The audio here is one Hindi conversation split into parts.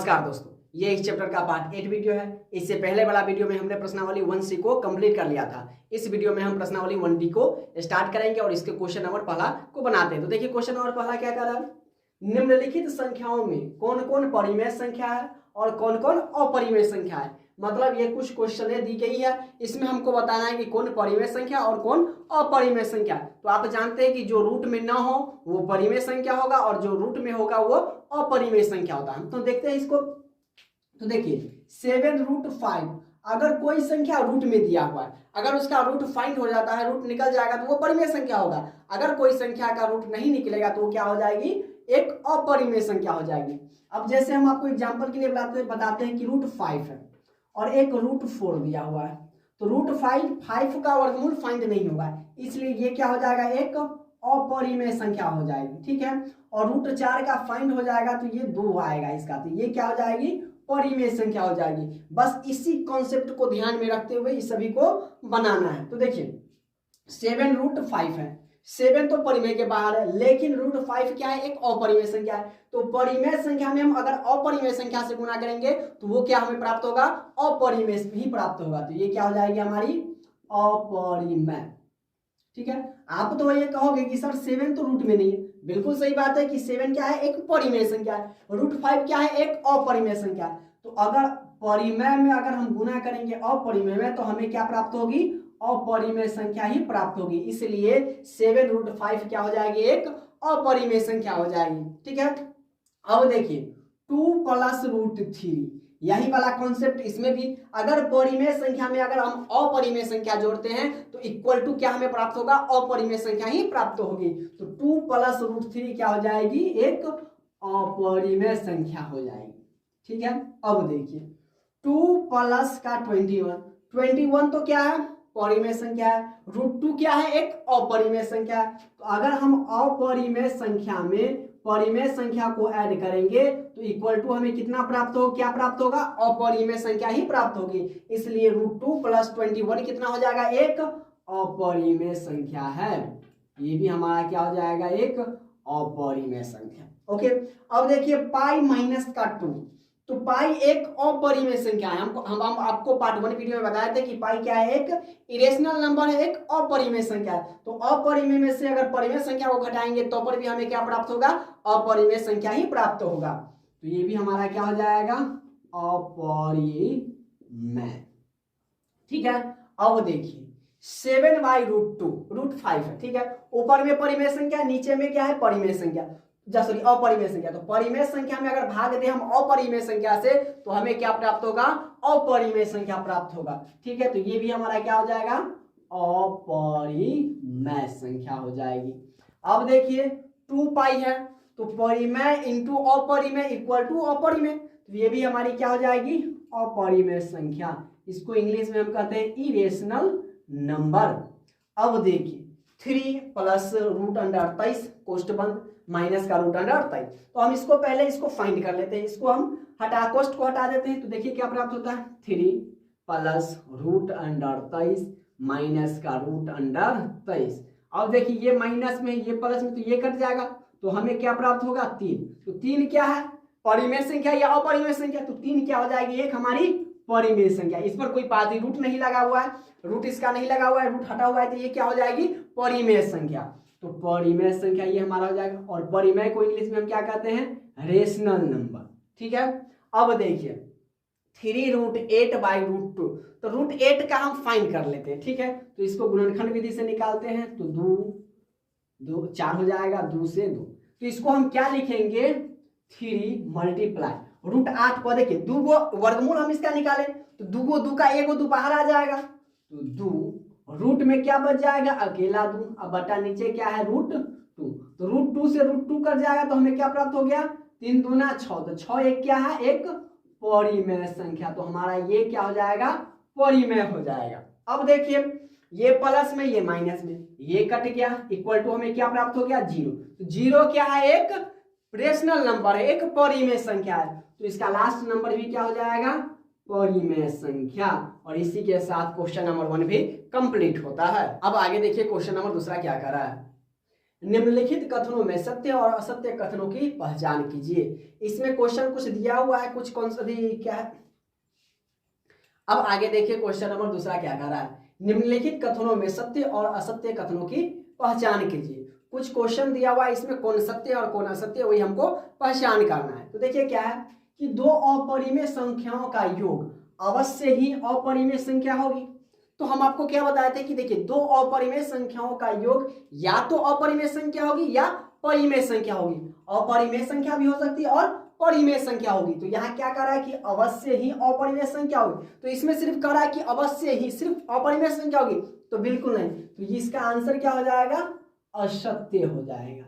नमस्कार दोस्तों, ये इस चैप्टर का पार्ट 8 वीडियो है। इससे पहले वाला वीडियो में हमने प्रश्नावली 1C को कंप्लीट कर लिया था। इस वीडियो में हम प्रश्नावली 1D को स्टार्ट करेंगे और इसके क्वेश्चन नंबर पहला को बनाते हैं। तो देखिए क्वेश्चन नंबर पहला क्या कर रहा है, निम्नलिखित संख्याओं में कौन कौन परिमेय संख्या है और कौन कौन अपरिमेय संख्या है। मतलब ये कुछ क्वेश्चन दी गई है, इसमें हमको बताना है कि कौन परिमेय संख्या और कौन अपरिमेय संख्या। तो आप जानते हैं कि जो रूट में ना हो वो परिमेय संख्या होगा और जो रूट में होगा वो अपरिमेय संख्या होता है। तो देखते हैं इसको। तो देखिए 7√5, अगर कोई संख्या रूट में दिया हुआ है, अगर उसका रूट फाइंड हो जाता है, रूट निकल जाएगा तो वो परिमेय संख्या होगा। अगर कोई संख्या का रूट नहीं निकलेगा तो वो क्या हो जाएगी, एक अपरिमेय संख्या हो जाएगी। अब जैसे हम आपको एग्जांपल के लिए बताते हैं कि √5 है और एक √4 दिया हुआ है, तो √5 का वर्गमूल फाइंड नहीं होगा, इसलिए ये क्या हो जाएगा, एक अपरिमेय संख्या हो जाएगी। ठीक है, और √4 का फाइंड हो जाएगा तो ये 2 आएगा इसका, तो ये क्या हो जाएगी, परिमेय संख्या हो जाएगी। बस इसी कॉन्सेप्ट को ध्यान में रखते हुए इस सभी को बनाना है। तो देखिए 7√5 है, 7 तो परिमेय के बाहर है, लेकिन √5 क्या है, एक अपरिमेय संख्या है। तो परिमेय संख्या में हम अगर अपरिमेय संख्या से गुणा करेंगे तो वो क्या हमें प्राप्त होगा, अपरिमेय ही प्राप्त होगा। तो ये क्या हो जाएगी हमारी अपरिमेय। ठीक है, आप तो ये कहोगे कि सर 7 तो रूट में नहीं है। बिल्कुल सही बात है कि 7 क्या है, एक परिमेय संख्या है, √5 क्या है, एक अपरिमेय संख्या है। तो अगर परिमेय में अगर हम गुणा करेंगे अपरिमेय में तो हमें क्या प्राप्त होगी, अपरिमेय संख्या ही प्राप्त होगी। इसलिए 7√5 क्या हो जाएगी, एक अपरिमेय संख्या हो जाएगी। ठीक है, अब देखिए 2 + √3, यही वाला कॉन्सेप्ट इसमें भी, अगर परिमेय संख्या में अगर हम अपरिमेय संख्या जोड़ते हैं तो इक्वल टू क्या हमें प्राप्त होगा, अपरिमेय संख्या ही प्राप्त होगी। तो 2 + √3 क्या हो जाएगी, एक अपरिमेय संख्या हो जाएगी। ठीक है, अब देखिए 2 + का 21 तो क्या है, परिमेय संख्या है, √2 क्या है, एक अपरिमेय संख्या है। तो अगर हम अपरिमेय संख्या में परिमेय संख्या को ऐड करेंगे तो इक्वल टू हमें कितना प्राप्त हो, क्या प्राप्त होगा, अपरिमेय संख्या ही प्राप्त होगी। इसलिए √2 + 21 कितना हो जाएगा, एक अपरिमेय संख्या है। ये भी हमारा क्या हो जाएगा, एक अपरिमेय संख्या। ओके, अब देखिए π-2, तो पाई एक अपरिमेय संख्या है। हम आपको पार्ट 1 वीडियो में बताए थे कि पाई क्या है, एक इरेशनल नंबर है, एक अपरिमेय संख्या है। तो अपरिमेय में से अगर परिमेय संख्या को घटाएंगे तो पर भी हमें क्या प्राप्त होगा, अपरिमेय संख्या ही प्राप्त होगा। तो ये भी हमारा क्या हो जाएगा, अपरिमेय। ठीक है, अब देखिए 7/√2, √5 है। ठीक है, ऊपर में परिमेय संख्या, नीचे में क्या है, परिमेय संख्या, सॉरी अपरिमेय संख्या। तो परिमेय संख्या में अगर भाग दे हम अपरिमेय संख्या से तो हमें क्या प्राप्त होगा, अपरिमेय संख्या प्राप्त होगा। ठीक है, तो ये भी हमारा क्या हो जाएगा, अपरिमेय संख्या हो जाएगी। अब देखिए 2π है, तो परिमेय इंटू अपरिमेय इक्वल टू अपरिमेय, तो ये भी हमारी क्या हो जाएगी, अपरिमेय संख्या। इसको इंग्लिश में हम कहते हैं इरेशनल नंबर। अब देखिए 3 + √23 कोष्ठ बंद माइनस का √23, तो हम इसको पहले इसको फाइंड कर लेते हैं। इसको हम कोष्ठ को हटा देते हैं, तो देखिए क्या प्राप्त होता है, 3 + √23 माइनस का √23। अब देखिए ये माइनस में, ये प्लस में, तो ये कट जाएगा, तो हमें क्या प्राप्त होगा, 3। तो 3 क्या है, परिमेय संख्या या अपरिमेय संख्या, तो 3 क्या हो जाएगी, एक हमारी परिमेय संख्या। इस पर कोई पाती रूट नहीं लगा हुआ है, रूट इसका नहीं लगा हुआ है, रूट हटा हुआ है, तो ये क्या हो जाएगी, परिमेय संख्या। तो परिमेय संख्या ये हमारा हो जाएगा, और परिमेय को इंग्लिश में हम क्या कहते हैं, रेशनल नंबर। ठीक है, अब देखिए 3√8/√2, तो √8 का हम फाइंड कर लेते हैं। ठीक है, तो इसको गुणनखंड विधि से निकालते हैं, तो 2 4 हो जाएगा, 2 से 2, तो इसको हम क्या लिखेंगे, 3 × √8 को देखिए 2 वर्गमूल हम इसका निकालें तो 2 का 1 बाहर आ जाएगा, तो 2 रूट में क्या बच जाएगा, अकेला 2, अब बटा नीचे क्या है, √2, तो √2 से √2 कर जाएगा, तो हमें क्या प्राप्त हो गया, 3 दूना 6, तो 6 एक क्या है, एक परिमेय संख्या। तो हमारा ये क्या हो जाएगा, परिमेय हो जाएगा। अब देखिए ये प्लस में, ये माइनस में, ये कट गया, इक्वल टू हमें क्या प्राप्त हो गया, 0। तो 0 क्या है, एक रेशनल नंबर है, एक परिमेय संख्या है, तो इसका लास्ट नंबर भी क्या हो जाएगा, परिमेय संख्या। और इसी के साथ क्वेश्चन नंबर 1 भी कंप्लीट होता है। अब आगे देखिए क्वेश्चन नंबर दूसरा क्या कर रहा है, निम्नलिखित कथनों में सत्य और असत्य कथनों की पहचान कीजिए। इसमें क्वेश्चन कुछ दिया हुआ है, कुछ कौन सा क्या है। अब आगे देखिए क्वेश्चन नंबर दूसरा क्या कह रहा है, निम्नलिखित कथनों में सत्य और असत्य कथनों की पहचान कीजिए। कुछ क्वेश्चन दिया हुआ है, इसमें कौन सत्य और कौन असत्य वही हमको पहचान करना है। तो देखिए क्या है कि दो अपरिमेय संख्याओं का योग अवश्य ही अपरिमेय संख्या होगी। तो हम आपको क्या बताए थे कि देखिए दो अपरिमेय संख्याओं का योग या तो अपरिमेय संख्या होगी या परिमेय संख्या होगी। अपरिमेय संख्या भी हो सकती है और परिमेय संख्या होगी। तो यहाँ क्या कह रहा है कि अवश्य ही अपरिमेय संख्या होगी। तो इसमें सिर्फ कह रहा है कि अवश्य ही सिर्फ अपरिमेय संख्या होगी, तो बिल्कुल नहीं। तो इसका आंसर क्या हो जाएगा, असत्य हो जाएगा।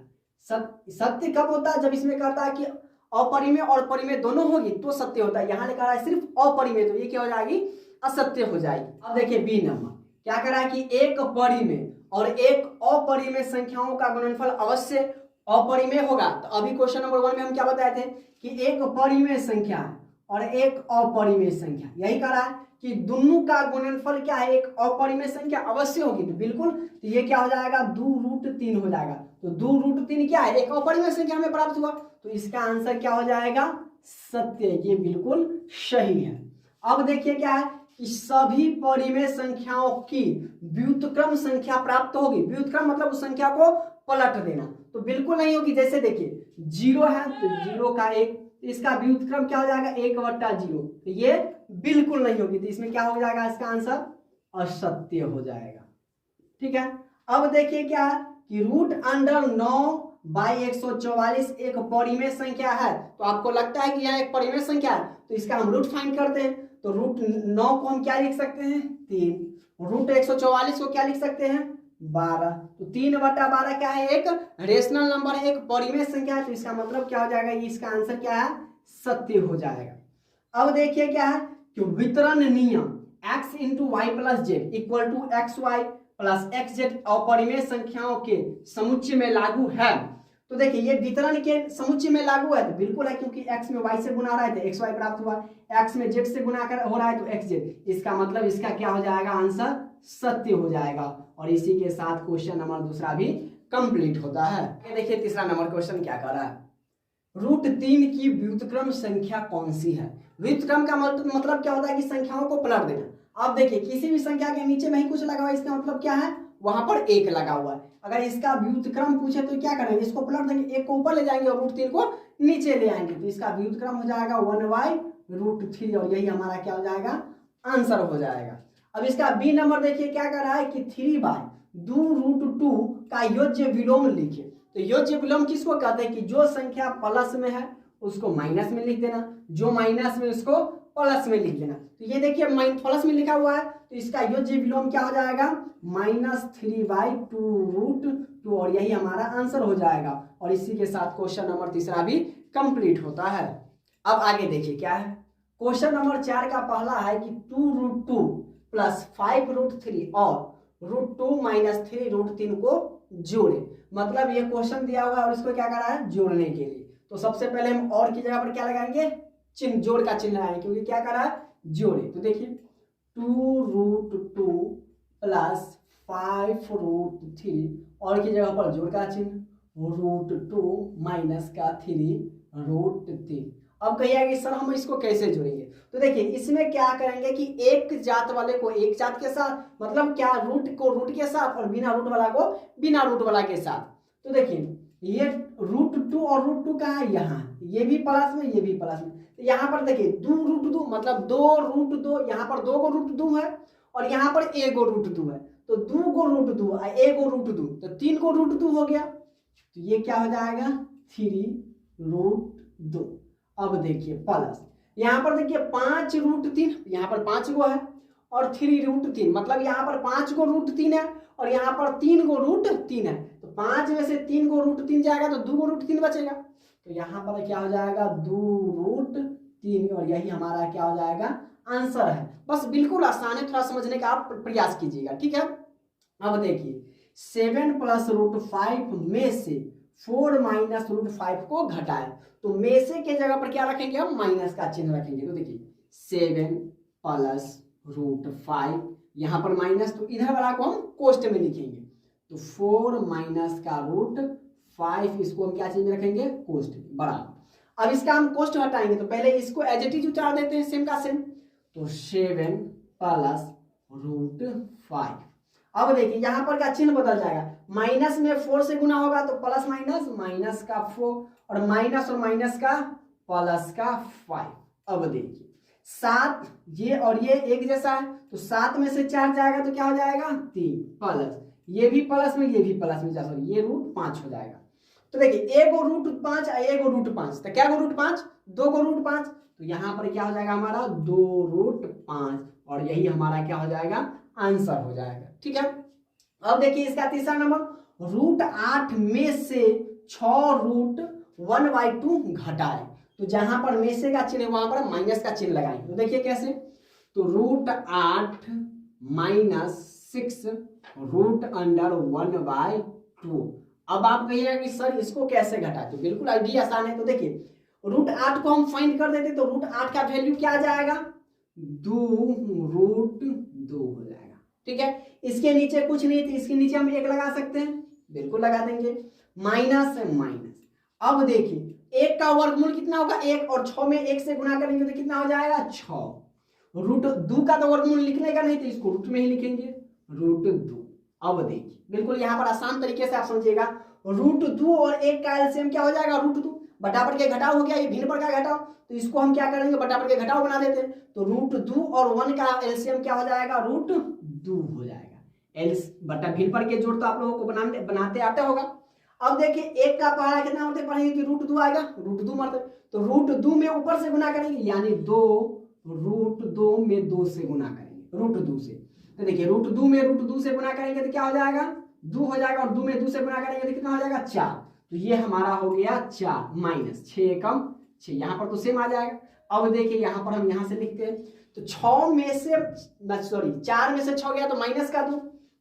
सत्य कब होता है, जब इसमें कहता है कि अपरिमेय और परिमेय दोनों होगी तो सत्य होता है। यहाँ लिखा है सिर्फ अपरिमेय, तो ये क्या हो जाएगी, असत्य हो जाएगी। अब देखिए बी नंबर क्या कह रहा है कि एक परिमेय और एक अपरिमेय संख्याओं का गुणनफल अवश्य अपरिमेय होगा। तो अभी क्वेश्चन नंबर 1 में हम क्या बताए थे कि एक परिमेय संख्या और एक अपरिमेय संख्या, यही कह रहा है कि दोनों का गुणनफल क्या है, एक अपरिमेय संख्या अवश्य होगी। तो बिल्कुल, तो ये क्या हो जाएगा, 2√3 हो जाएगा। तो 2√3 क्या है, एक अपरिमेय संख्या हमें प्राप्त हुआ। तो इसका आंसर क्या हो जाएगा, सत्य। ये बिल्कुल सही है। अब देखिए क्या है कि सभी परिमेय संख्याओं की व्युत्क्रम संख्या प्राप्त होगी। व्युत्क्रम मतलब उस संख्या को पलट देना, तो बिल्कुल नहीं होगी। जैसे देखिए 0 है तो 0 का 1, तो इसका व्युत्क्रम क्या हो जाएगा, 1/0। तो ये बिल्कुल नहीं होगी। तो इसमें क्या हो जाएगा, इसका आंसर असत्य हो जाएगा। ठीक है। अब देखिए क्या है कि √9/144 एक परिमेय संख्या है। तो आपको लगता है कि यह एक परिमेय संख्या है, तो इसका हम रूट फाइंड करते हैं। तो √9 को हम क्या लिख सकते हैं, 3। √144 को क्या लिख सकते हैं, 12। तो 3/12 क्या है, एक रेशनल नंबर है, एक परिमेय संख्या है। तो इसका मतलब क्या हो जाएगा, इसका आंसर क्या है, सत्य हो जाएगा। अब देखिए क्या है कि वितरण नियम x × y + z = xy + xz अपरिमेय संख्याओं के समुच्चय में लागू है। तो देखिए ये वितरण के समुच्चय में लागू है, तो बिल्कुल है, क्योंकि x में y से गुना रहा है तो xy प्राप्त हुआ, x में z से गुना कर हो रहा है तो xz। इसका मतलब इसका क्या हो जाएगा, आंसर सत्य हो जाएगा। और इसी के साथ क्वेश्चन नंबर दूसरा भी कंप्लीट होता है। ये देखिए तीसरा नंबर क्वेश्चन क्या कर रहा है, √3 की व्युत्क्रम संख्या कौन सी है। व्युत्क्रम का मतलब क्या होता है कि संख्याओं को पलट देना। आप देखिए किसी भी संख्या के नीचे में ही कुछ लगा हुआ है, इसका मतलब क्या है, वहां पर 1 लगा हुआ है। अगर इसका व्युत्क्रम पूछे तो क्या करेंगे, इसको पलट देंगे, 1 को ऊपर ले जाएंगे और √3 को नीचे ले आएंगे। तो इसका व्युत्क्रम हो जाएगा 1/√3 और यही हमारा क्या हो जाएगा, आंसर हो जाएगा। अब इसका बी नंबर देखिए क्या कर रहा है कि 3/2√2 का योज्य विलोम लिखे। तो योज्य विलोम किसको कहते हैं कि जो संख्या प्लस में है उसको माइनस में लिख देना, जो माइनस में उसको प्लस में लिख देना। तो ये देखिए प्लस में लिखा हुआ है, तो इसका योज्य विलोम क्या हो जाएगा, -3/2√2 और यही हमारा आंसर हो जाएगा। और इसी के साथ क्वेश्चन नंबर तीसरा भी कंप्लीट होता है। अब आगे देखिए क्या है, क्वेश्चन नंबर 4 का पहला है कि 2√2 + 5√3 और √2 - 3√3 को जोड़े। मतलब ये क्वेश्चन दिया हुआ है और इसको क्या कर रहा है, जोड़ने के लिए। तो सबसे पहले हम और की जगह पर क्या लगाएंगे, चिन्ह, जोड़ का चिन्ह लगाएंगे, क्योंकि क्या कर रहा है, जोड़े। तो देखिए 2√2 + 5√3 और की जगह पर जोड़ का चिन्ह, √2 - 3√3। अब कहिएगा कि सर हम इसको कैसे जोड़ेंगे। तो देखिए इसमें क्या करेंगे कि एक जात वाले को एक जात के साथ, मतलब क्या, रूट को रूट के साथ और बिना रूट वाला को बिना रूट वाला के साथ। तो देखिए ये √2 और √2 कहाँ है, यहाँ, ये भी प्लस में ये भी प्लस में। तो यहाँ पर देखिए 2√2 मतलब 2√2, यहाँ पर 2 को √2 है और यहाँ पर 1 को √2 है। तो 2 को √2 और 1 को √2, तो 3 को √2 हो गया। तो ये क्या हो जाएगा, 3√2। अब देखिए प्लस, यहाँ पर देखिए 5√3, यहाँ पर 5 को है और 3√3, मतलब यहाँ पर 5 को √3 है और यहाँ पर 3 को √3 है। तो 5 में से 3 को √3 जाएगा तो 2 को √3 बचेगा। तो यहाँ पर क्या हो जाएगा, 2√3 और यही हमारा क्या हो जाएगा, आंसर है। बस बिल्कुल आसान है, थोड़ा समझने का आप प्रयास कीजिएगा, ठीक है। अब देखिए 7 + √5 में से 4 - √5 को घटाएं। तो में से के जगह पर क्या रखेंगे, हम माइनस का चिन्ह रखेंगे। तो देखिए 7 + √5, यहाँ पर माइनस, तो इधर वाला को हम कोष्ट में लिखेंगे। तो 4 माइनस का रूट 5, इसको हम क्या चीज में रखेंगे, कोष्ठ बराबर। अब इसका हम कोष्ठ हटाएंगे तो पहले इसको एज इट इज उतार देते हैं सेम का सेम, तो 7 प्लस रूट 5। अब देखिए यहाँ पर क्या चिन्ह बदल जाएगा, माइनस में 4 से गुना होगा तो प्लस माइनस, माइनस का 4 और माइनस का प्लस का 5। अब देखिए 7, ये और ये एक जैसा है तो 7 में से 4 जाएगा तो क्या हो जाएगा 3 प्लस, ये भी प्लस में ये भी प्लस में, सॉरी ये रूट 5 हो जाएगा। तो देखिए एक रूट 5 एक रूट 5, तो क्या रूट 5, 2 को रूट 5, तो यहाँ पर क्या हो जाएगा हमारा 2 रूट 5 और यही हमारा क्या हो जाएगा आंसर हो जाएगा। ठीक है, अब देखिए इसका तीसरा नंबर, रूट 8 में से 6 रूट 1/2 घटाए, तो जहां पर में से का चिन्ह है वहां पर माइनस का चिन्ह लगाएंगे। तो देखिए कैसे, तो रूट 8 माइनस 6 रूट अंडर 1/2। अब आप कहिएगा कि सर इसको कैसे घटाए, तो बिल्कुल आइडिया आसान है। तो देखिए रूट 8 को हम फाइंड कर देते तो रूट 8 का वैल्यू क्या आ जाएगा 2 रूट 2 हो जाएगा। ठीक है, इसके नीचे कुछ नहीं तो इसके नीचे हम 1 लगा सकते हैं, बिल्कुल लगा देंगे, माइनस माइनस। अब देखिए 1 का वर्गमूल कितना होगा 1, और 6 में 1 से गुना करेंगे तो कितना हो जाएगा 6। रूट 2 का तो वर्गमूल लिखने का नहीं तो इसको रूट में ही लिखेंगे रूट 2। अब देखिए बिल्कुल यहाँ पर आसान तरीके से आप समझिएगा, रूट 2 और 1 का एलसीएम क्या हो जाएगा रूट 2, बटाबर के घटाव हो गया, ये भिन्न पर का घटाव, तो इसको हम क्या करेंगे बटाबर के घटाव बना देते हैं, तो रूट 2 और 1 का एलसीएम क्या हो जाएगा रूट 2 हो जाएगा। एल्स बटा भिन्न पर के जोड़ तो आप लोगों को बनाते आते होगा। अब देखिए 1 का पहाड़ा कितना मरते पढ़ेंगे कि रूट 2 आएगा, रूट 2 मरते, तो रूट 2 में ऊपर से गुना करेंगे यानी 2 रूट 2 में 2 से गुना करेंगे रूट 2 से। तो देखिए रूट 2 में रूट 2 से गुना करेंगे तो क्या हो जाएगा 2 हो जाएगा, और 2 में 2 से गुना करेंगे तो कितना हो जाएगा 4, तो ये हमारा हो गया 4 माइनस 6 कम 6, यहाँ पर तो सेम आ जाएगा। अब देखिए यहाँ पर हम यहाँ से लिखते हैं तो 6 में से सॉरी 4 में से 6 गया तो माइनस का 2,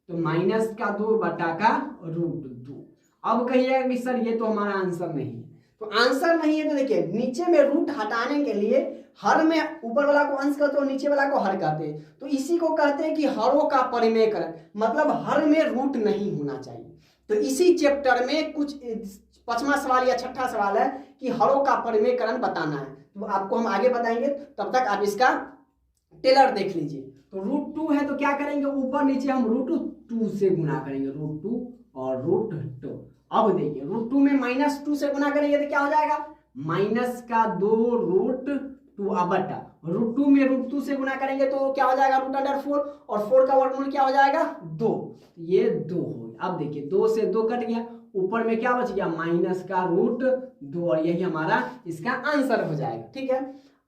तो माइनस का 2 बटा का रूट 2। अब कहिएगा कि सर ये तो हमारा आंसर नहीं है, तो आंसर नहीं है तो देखिए नीचे में रूट हटाने के लिए हर में ऊपर वाला को अंश करते हो नीचे वाला को हर कहते हैं, तो इसी को कहते हैं कि हरों का परिमेयकरण, मतलब हर में रूट नहीं होना चाहिए। तो इसी चैप्टर में कुछ 5वां सवाल या 6ठा सवाल है कि हरों का परिमेयकरण बताना है, तो आपको हम आगे बताएंगे, तब तक आप इसका टेलर देख लीजिए। तो रूट 2 है तो क्या करेंगे ऊपर नीचे हम रूट 2 से गुना करेंगे, रूट 2 और रूट 2। अब देखिए रूट 2 में माइनस 2 से गुना करेंगे तो क्या हो जाएगा माइनस का 2 रूट 2 अब बटा रूट 2 में रूट 2 से गुना करेंगे तो क्या हो जाएगा रूट अंडर 4, और 4 का वर्गमूल क्या हो जाएगा 2, ये 2 हो गया। अब देखिए 2 से 2 कट गया, ऊपर में क्या बच गया माइनस का रूट 2, और यही हमारा इसका आंसर हो जाएगा। ठीक है,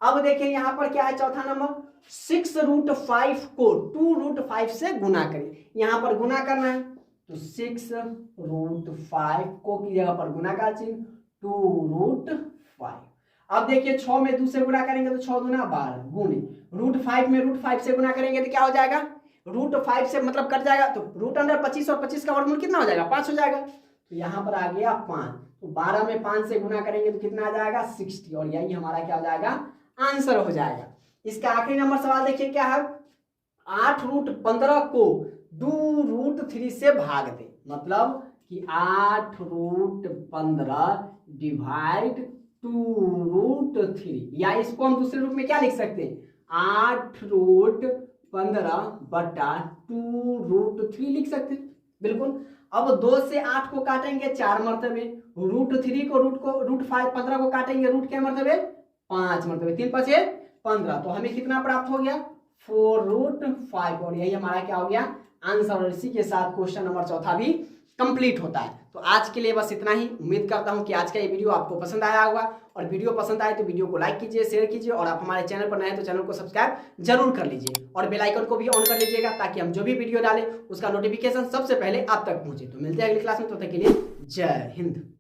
अब देखिए यहाँ पर क्या है चौथा नंबर, 6 रूट 5 को 2 रूट 5 से गुना करें, यहाँ पर गुना करना है तो 6 रूट 5 को की जगह पर गुना का चिन्ह 2 रूट 5। अब देखिए 6 में 2 से गुना करेंगे तो 6 दूना 12 गुने रूट 5 में रूट 5 से गुना करेंगे तो क्या हो जाएगा रूट 5 से मतलब कट जाएगा, तो रूट अंडर 25 और 25 का वर्गमूल कितना हो जाएगा 5 हो जाएगा, तो यहाँ पर आ गया 5, तो 12 में 5 से गुना करेंगे तो कितना आ जाएगा 60, और यही हमारा क्या हो जाएगा आंसर हो जाएगा। इसका आखिरी नंबर सवाल देखिए क्या है, 8 रूट 15 को 2 रूट 3 से भाग दे, मतलब कि 8 रूट 15 डिवाइड 2 रूट 3, या इसको हम दूसरे रूप में क्या लिख सकते हैं 8 रूट 15 बटा 2 रूट 3 लिख सकते हैं, बिल्कुल। अब 2 से 8 को काटेंगे 4 मरतबे, रूट 3 को रूट 5 15 को काटेंगे रूट के मरतबे 5 मरतबे, 3 5 15, तो हमें कितना प्राप्त हो गया 4 रूट 5, और यही हमारा क्या हो गया आंसर, और इसी के साथ क्वेश्चन नंबर चौथा भी कंप्लीट होता है। तो आज के लिए बस इतना ही, उम्मीद करता हूं कि आज का ये वीडियो आपको पसंद आया होगा, और वीडियो पसंद आए तो वीडियो को लाइक कीजिए, शेयर कीजिए, और आप हमारे चैनल पर नए हैं तो चैनल को सब्सक्राइब जरूर कर लीजिए, और बेल आइकन को भी ऑन कर लीजिएगा ताकि हम जो भी वीडियो डालें उसका नोटिफिकेशन सबसे पहले आप तक पहुंचे। तो मिलते हैं अगली क्लास में, तब तक के लिए जय हिंद।